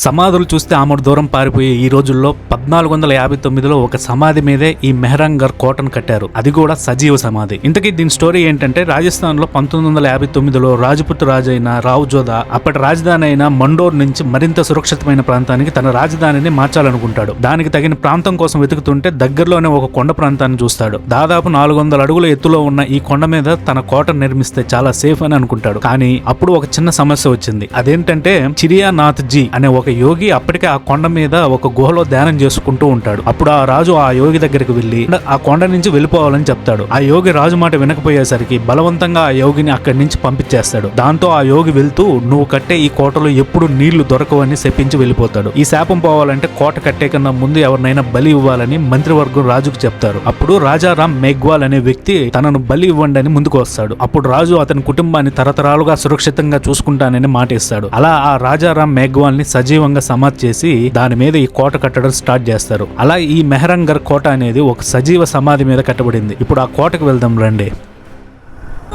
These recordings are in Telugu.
సమాధులు చూస్తే ఆమెడు దూరం పారిపోయి ఈ రోజుల్లో 1459లో ఒక సమాధి మీదే ఈ మెహరంగర్ కోటను కట్టారు. అది కూడా సజీవ సమాధి. ఇంతకీ దీని స్టోరీ ఏంటంటే, రాజస్థాన్ లో 1959లో రాజపుత్ రాజు అయిన రావు జోదా అప్పటి రాజధాని అయిన మండోర్ నుంచి మరింత సురక్షితమైన ప్రాంతానికి తన రాజధానిని మార్చాలనుకుంటాడు. దానికి తగిన ప్రాంతం కోసం వెతుకుతుంటే దగ్గరలోనే ఒక కొండ ప్రాంతాన్ని చూస్తాడు. దాదాపు 400 అడుగుల ఎత్తులో ఉన్న ఈ కొండ మీద తన కోట నిర్మిస్తే చాలా సేఫ్ అని అనుకుంటాడు. కానీ అప్పుడు ఒక చిన్న సమస్య వచ్చింది. అదేంటంటే చిరియానాథ్ జీ అనే ఒక యోగి అప్పటికే ఆ కొండ మీద ఒక గుహలో ధ్యానం చేసుకుంటూ ఉంటాడు. అప్పుడు ఆ రాజు ఆ యోగి దగ్గరికి వెళ్లి ఆ కొండ నుంచి వెళ్ళిపోవాలని చెప్తాడు. ఆ యోగి రాజు మాట వినకపోయేసరికి బలవంతంగా ఆ యోగిని అక్కడి నుంచి పంపించేస్తాడు. దాంతో ఆ యోగి వెళ్తూ నువ్వు కట్టే ఈ కోటలో ఎప్పుడు నీళ్లు దొరకవని శపించి వెళ్ళిపోతాడు. ఈ శాపం పోవాలంటే కోట కట్టే కన్నా ముందు ఎవరినైనా బలి ఇవ్వాలని మంత్రివర్గం రాజుకు చెప్తారు. అప్పుడు రాజారాం మేఘ్వాల్ అనే వ్యక్తి తనను బలి ఇవ్వండి అని ముందుకు వస్తాడు. అప్పుడు రాజు అతని కుటుంబాన్ని తరతరాలుగా సురక్షితంగా చూసుకుంటానని మాట ఇస్తాడు. అలా ఆ రాజారాం మేఘ్వాల్ ని సజీవంగా సమాధి చేసి దాని మీద ఈ కోట కట్టడం స్టార్ట్ చేస్తారు. అలా ఈ మెహరంగర్ కోట అనేది ఒక సజీవ సమాధి మీద కట్టబడింది. ఇప్పుడు ఆ కోటకు వెళ్దాం రండి.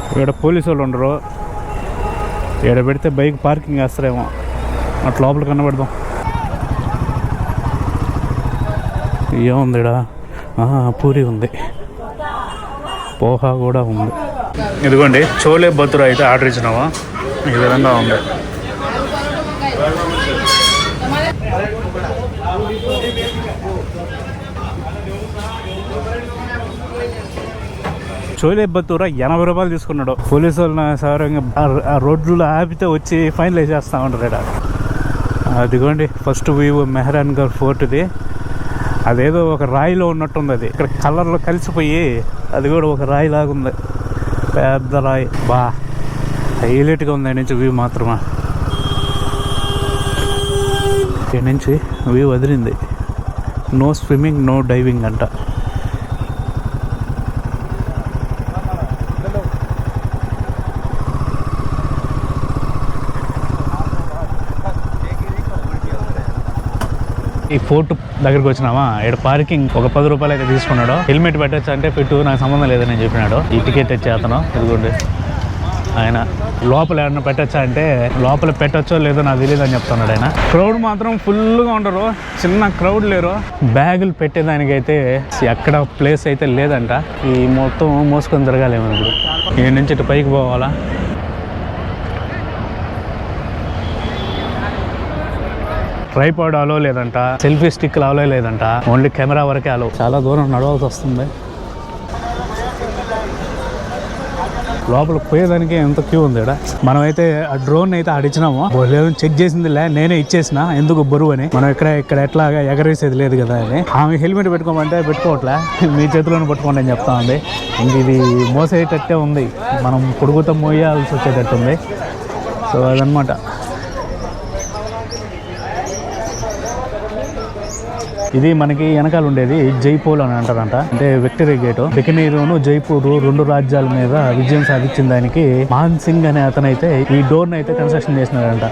ఇక్కడ పోలీసు వాళ్ళు ఉండరు. ఇక్కడ పెడితే బైక్ పార్కింగ్ వేస్తారేమో. అట్లా లోపల కనబడదాం. ఏముంది ఇక్కడ? పూరి ఉంది, పోహా కూడా ఉంది. ఇదిగోండి చోలే భతురా అయితే ఆర్డర్ ఇచ్చినావా? ఈ విధంగా ఉంది. చోలే భతూరా 80 రూపాయలు తీసుకున్నాడు. పోలీసు వాళ్ళు సారంగా ఆ రోడ్లో ఆపితే వచ్చి ఫైన్ వేసేస్తా ఉంటారు ఇక్కడ. అదిగోండి ఫస్ట్ వ్యూ మెహరాన్గర్ ఫోర్ట్ది. అదేదో ఒక రాయిలో ఉన్నట్టుంది. అది ఇక్కడ కలర్లో కలిసిపోయి అది కూడా ఒక రాయి లాగా ఉంది. పెద్ద రాయి. హైలైట్గా ఉంది. నుంచి వ్యూ మాత్రమే. ఇక్కడ నుంచి వ్యూ వదిలింది. నో స్విమ్మింగ్, నో డైవింగ్ అంట. ఈ ఫోర్ట్ దగ్గరికి వచ్చినామా, ఇక్కడ పార్కింగ్ ఒక 10 రూపాయలు అయితే తీసుకున్నాడు. హెల్మెట్ పెట్టచ్చు అంటే పెట్టు, నాకు సంబంధం లేదని చెప్పినాడు. ఈ టికెట్ ఇచ్చే అతను ఇదిగోండి ఆయన. లోపల ఏమన్నా పెట్టచ్చా అంటే లోపల పెట్టచ్చో లేదో నాకు తెలియదు అని చెప్తున్నాడు ఆయన. క్రౌడ్ మాత్రం ఫుల్గా ఉండరు, చిన్న క్రౌడ్ లేరు. బ్యాగులు పెట్టేదానికైతే ఎక్కడ ప్లేస్ అయితే లేదంట. ఈ మొత్తం మోసుకొని తిరగాలేమో. ఇప్పుడు ఈ నుంచి ఇటు పైకి పోవాలా. ట్రైపాడ్ అలో లేదంట, సెల్ఫీ స్టిక్ అలో లేదంట, ఓన్లీ కెమెరా వరకే అలో. చాలా దూరం నడవాల్సి వస్తుంది. లోపల పోయేదానికి ఎంత క్యూ ఉంది ఇక్కడ. మనమైతే ఆ డ్రోన్ అయితే ఆడిచ్చినాము. లేదని చెక్ చేసింది నేనే ఇచ్చేసిన, ఎందుకు బరువు అని. మనం ఇక్కడ ఎట్లాగా ఎగరేసేది లేదు కదా అని. ఆమె హెల్మెట్ పెట్టుకోమంటే పెట్టుకోవట్లే, మీ చేతిలోనే పట్టుకోండి అని చెప్తా ఉంది. ఇంక ఇది మోసేటట్టే ఉంది, మనం పొడుగుతో మోయాల్సి వచ్చేటట్టు ఉంది. సో అదనమాట. ఇది మనకి వెనకాల ఉండేది జైపూర్ అని అంటారంట. అంటే విక్టరీ గేట్. బికనీరును జైపూర్ 2 రాజ్యాల మీద విజయం సాధించిన దానికి మాన్ సింగ్ అనే అతనైతే ఈ డోర్ అయితే కన్స్ట్రక్షన్ చేసినాడంట.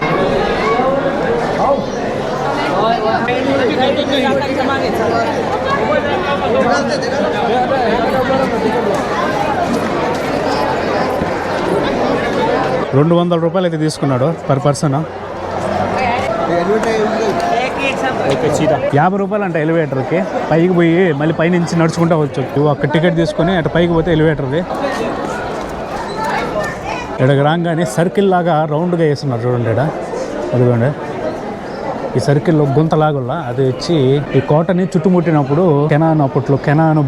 $200 అయితే తీసుకున్నాడు పర్ పర్సన్. 50 రూపాయలు అంట ఎలివేటర్కి. పైకి పోయి మళ్ళీ పైనుంచి నడుచుకుంటూ వచ్చు. ఒక టికెట్ తీసుకొని అటు పైకి పోతే ఎలివేటర్ది. ఇక్కడికి రాగానే సర్కిల్ లాగా రౌండ్గా వేస్తున్నారు చూడండి. ఇక్కడ అదిగోండి ఈ సర్కిల్లో గుంతలాగుల్లా అది వచ్చి ఈ కోటని చుట్టుముట్టినప్పుడు కెనాను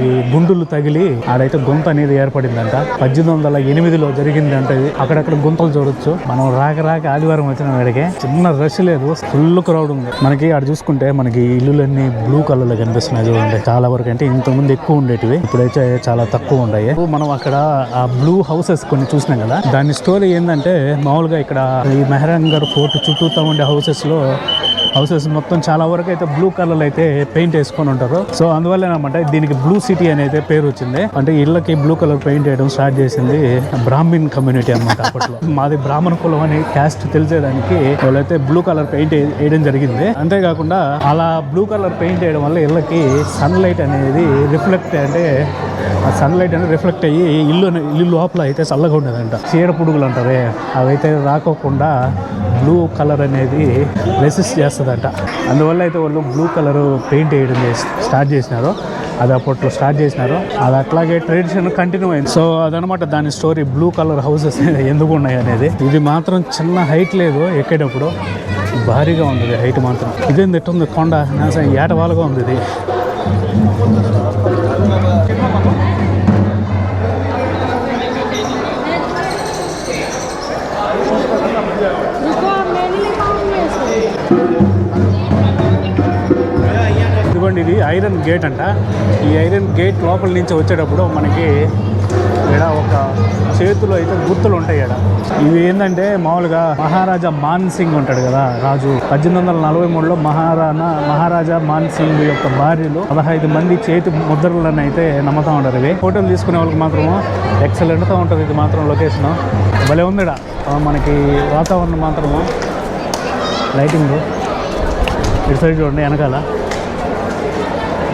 ఈ గుండులు తగిలి ఆడైతే గుంత అనేది ఏర్పడిందంట. 1808లో జరిగిందంట. ఇది అక్కడక్కడ గుంతలు చూడొచ్చు. మనం రాక ఆదివారం వచ్చిన వాడికి చిన్న రష్ లేదు, ఫుల్ క్రౌడ్ ఉంది. మనకి ఆడ చూసుకుంటే మనకి ఇల్లులన్నీ బ్లూ కలర్ లో కనిపిస్తున్నాయి చూడండి. చాలా వరకు అంటే ఇంతకుముందు ఎక్కువ ఉండేటివి, ఇప్పుడైతే చాలా తక్కువ ఉన్నాయి. మనం అక్కడ ఆ బ్లూ హౌసెస్ కొన్ని చూసినాం కదా, దాని స్టోరీ ఏంటంటే మామూలుగా ఇక్కడ ఈ మెహరాన్గర్ ఫోర్ట్ చుట్టూతా ఉండే హౌసెస్ లో హౌసెస్ మొత్తం చాలా వరకు అయితే బ్లూ కలర్ అయితే పెయింట్ వేసుకొని ఉంటారు. సో అందువల్ల అనమాట దీనికి బ్లూ సిటీ అని అయితే పేరు వచ్చింది. అంటే ఇళ్ళకి బ్లూ కలర్ పెయింట్ వేయడం స్టార్ట్ చేసింది బ్రాహ్మిన్ కమ్యూనిటీ అనమాట. అప్పట్లో మాది బ్రాహ్మణ కులం అని క్యాస్ట్ తెలిసేదానికి వాళ్ళైతే బ్లూ కలర్ పెయింట్ వేయడం జరిగింది. అంతేకాకుండా అలా బ్లూ కలర్ పెయింట్ వేయడం వల్ల ఇళ్ళకి సన్లైట్ అనేది రిఫ్లెక్ట్, అంటే ఆ సన్లైట్ అనేది రిఫ్లెక్ట్ అయ్యి ఇల్లు లోపల అయితే చల్లగా ఉండదంట. చీడ పురుగులు అంటారే అవైతే రాకోకుండా బ్లూ కలర్ అనేది రెసిస్ట్ చేస్తుందంట. అందువల్ల అయితే వాళ్ళు బ్లూ కలర్ పెయింట్ వేయడం స్టార్ట్ చేసినారు. అది అప్పట్లో స్టార్ట్ చేసినారు. అది అట్లాగే ట్రెడిషన్ కంటిన్యూ అయింది. సో అదనమాట దాని స్టోరీ, బ్లూ కలర్ హౌసెస్ ఎందుకు ఉన్నాయి అనేది. ఇది మాత్రం చిన్న హైట్ లేదు, ఎక్కేటప్పుడు భారీగా ఉంది హైట్ మాత్రం. ఇదేం తిట్టుంది కొండ ఏటవాలుగా ఉంది ఇది. ఇదిగోండి ఇది ఐరన్ గేట్ అంట. ఈ ఐరన్ గేట్ లోపల నుంచి వచ్చేటప్పుడు మనకి ఇక్కడ ఒక చేతులు అయితే గుర్తులు ఉంటాయి ఇక్కడ. ఇవి ఏంటంటే మామూలుగా మహారాజా మాన్ సింగ్ ఉంటాడు కదా రాజు, 1843లో మహారాజా మాన్ సింగ్ యొక్క భార్యలు 15 మంది చేతి ముద్రలను అయితే నమ్ముతూ ఉంటారు. ఇవి ఫోటోలు తీసుకునే వాళ్ళకి మాత్రము ఎక్సలెంట్గా ఉంటుంది. ఇది మాత్రం లొకేషన్ భలే ఉంది ఇక్కడ. మనకి వాతావరణం మాత్రము లైటింగ్ ఇటు సైడ్ చూడండి,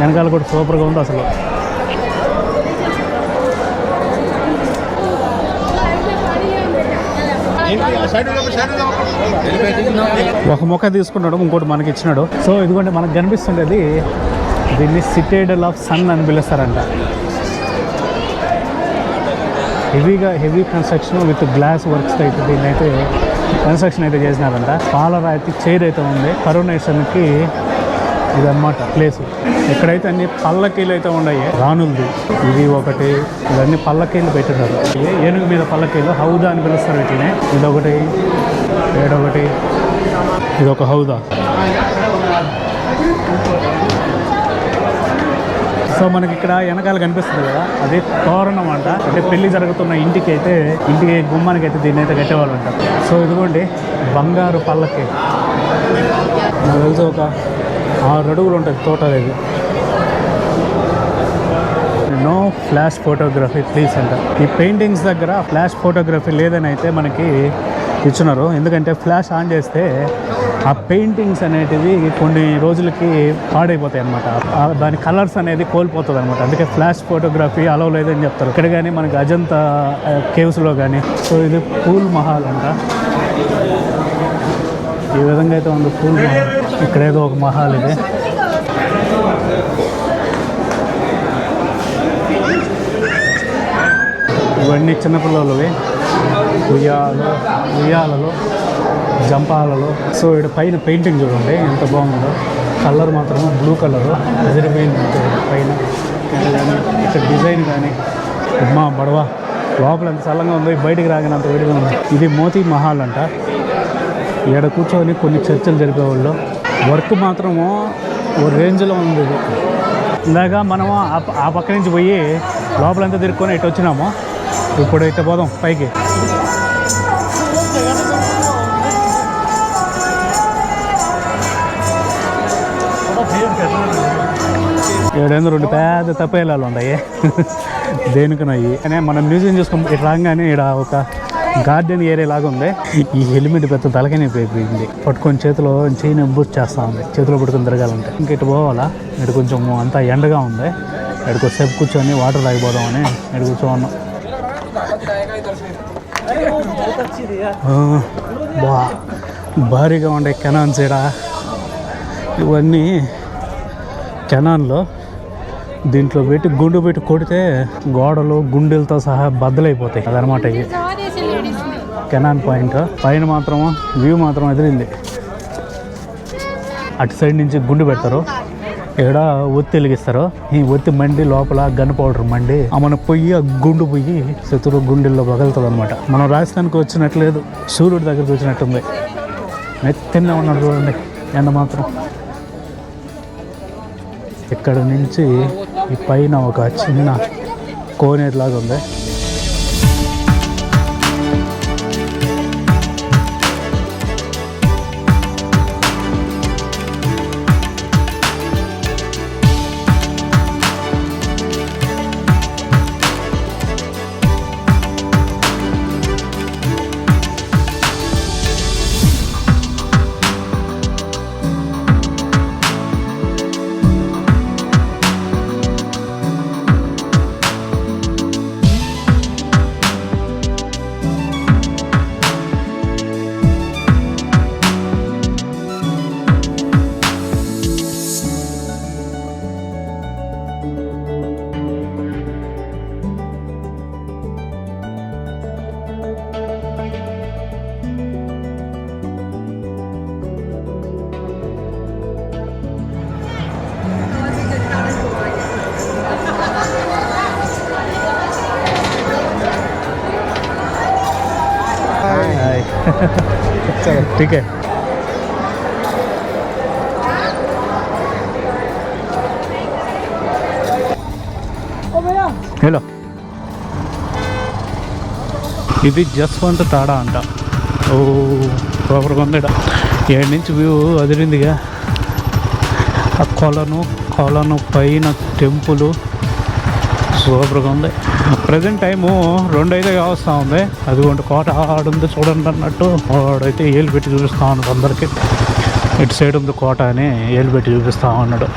వెనకాల కూడా సూపర్గా ఉంది అసలు. ఒక మొక్క తీసుకున్నాడు, ఇంకోటి మనకి ఇచ్చినాడు. సో ఇదిగోండి మనకు కనిపిస్తుండేది, దీన్ని సిటేడల్ ఆఫ్ సన్ అని పిలుస్తారంట. Heavy construction with glass works అయితే దీన్ని అయితే కన్స్ట్రక్షన్ అయితే చేసినారంట. పాలరాతి చైర్ అయితే ఉంది. కరోనేషన్కి ఇదన్నమాట ప్లేస్. ఇక్కడైతే అన్ని పల్లకీలు అయితే ఉన్నాయి రాణులది. ఇది ఒకటి, ఇవన్నీ పల్లకీలు పెట్టినారు. ఏనుగు మీద పల్లకీలు, హౌదా అని పిలుస్తారు వీటిని. ఇదొకటి, ఏడొకటి, ఇదొక హౌదా. సో మనకి ఇక్కడ వెనకాల కనిపిస్తుంది కదా, అది తోరణం అంట. అంటే పెళ్లి జరుగుతున్న ఇంటికి గుమ్మానికి అయితే దీన్ని అయితే కట్టేవాళ్ళు అంట. సో ఇదిగోండి బంగారు పల్లకి. నాకు తెలిసి ఒక 6 అడుగులు ఉంటుంది టోటల్. ఇది నో ఫ్లాష్ ఫోటోగ్రఫీ ప్లీజ్ అంట. ఈ పెయింటింగ్స్ దగ్గర ఫ్లాష్ ఫోటోగ్రఫీ లేదని అయితే మనకి ఇచ్చినారు. ఎందుకంటే ఫ్లాష్ ఆన్ చేస్తే ఆ పెయింటింగ్స్ అనేటివి కొన్ని రోజులకి పాడైపోతాయి అనమాట. దాని కలర్స్ అనేది కోల్పోతుంది అనమాట. అందుకే ఫ్లాష్ ఫోటోగ్రఫీ అలవ్ లేదని చెప్తారు. ఇక్కడ కానీ మనకి అజంతా కేవ్స్లో కానీ. సో ఇది పూల్ మహల్ అంట. ఈ విధంగా అయితే ఉంది పూల్ మహల్. ఇక్కడ ఏదో ఒక మహల్ ఇది. ఇవన్నీ చిన్నపిల్లలవి, ఉయ్యాలలో జంపాలలో. సో ఇక్కడ పైన పెయింటింగ్ చూడండి ఎంత బాగుందో. కలర్ మాత్రం బ్లూ కలరు ఎదిరిపోయింది పైన. ఇక్కడ డిజైన్ కానీ ఉమ్మా బడవా, లోపల ఎంత చల్లంగా ఉందో, బయటికి రాగానే అంత వేడిగా ఉంది. ఇది మోతీ మహల్ అంట. ఇక్కడ కూర్చొని కొన్ని చర్చలు జరిపేవాళ్ళు. వర్క్ మాత్రము ఓ రేంజ్లో ఉంది. ఇది ఇందాక మనము ఆ పక్క నుంచి పోయి లోపలంతా తిరుక్కొని ఇటు వచ్చినాము. ఇప్పుడు ఇట్లా పోదాం పైకి. ఏడేందో 2 పెద్ద తప్పేలాలు ఉన్నాయి దేనికనయ్యి. కానీ మనం మ్యూజియం చూసుకొని ఇటు రాగానే ఇక్కడ ఒక గార్డెన్ ఏరియా లాగా ఉంది. ఈ హెల్మెట్ పెద్ద తలకనే పోయింది. పట్టుకొని చేతిలో చైన్ బూస్ట్ చేస్తూ ఉంది. చేతిలో పట్టుకొని తిరగాలంటే ఇంక ఇటు పోవాలా. ఇటు కొంచెం అంతా ఎండగా ఉంది. ఇక్కడికి సేపు కూర్చొని వాటర్ తాగిపోదామని ఇటు కూర్చోన్నాం. భారీగా ఉండే కెనాన్స్ ఇక్కడ. ఇవన్నీ కెనాన్లో దీంట్లో పెట్టి గుండు పెట్టి కొడితే గోడలు గుండెలతో సహా బద్దలైపోతాయి. అదనమాట ఇది కెనాన్ పాయింట్. పైన మాత్రం వ్యూ మాత్రం ఎదిరింది. అటు సైడ్ నుంచి గుండు పెడతారు. ఇక్కడ ఒత్తి వెలిగిస్తారు. ఈ ఒత్తి మండి లోపల గన్ పౌడర్ మండి మన పొయ్యి ఆ గుండు పొయ్యి శత్రు గుండెల్లో పగలుతుంది అనమాట. మనం రాజస్థాన్కి వచ్చినట్లేదు, సూర్యుడి దగ్గరికి వచ్చినట్టుంది. మెత్తనే ఉన్నాడు చూడండి ఎండ మాత్రం. ఇక్కడ నుంచి ఈ పైన ఒక చిన్న కోనేరులాగా ఉంది. ठीक है హలో ఇది జస్వంత్ తాడా అంట. ఓ సూపర్గా ఉంది. ఏడు నుంచి వ్యూ అదిరిందిగా. ఆ కొలను పైన టెంపుల్ సూపర్గా ఉంది. ప్రజెంట్ టైము 2:05 కావస్తూ ఉంది. అదిగోండి కోట ఆడుంది చూడండి అన్నట్టు వాడైతే ఏలు పెట్టి చూపిస్తా ఉన్నాడు అందరికీ. ఇటు సైడ్ ఉంది కోట అని ఏలు పెట్టి చూపిస్తా ఉన్నాడు.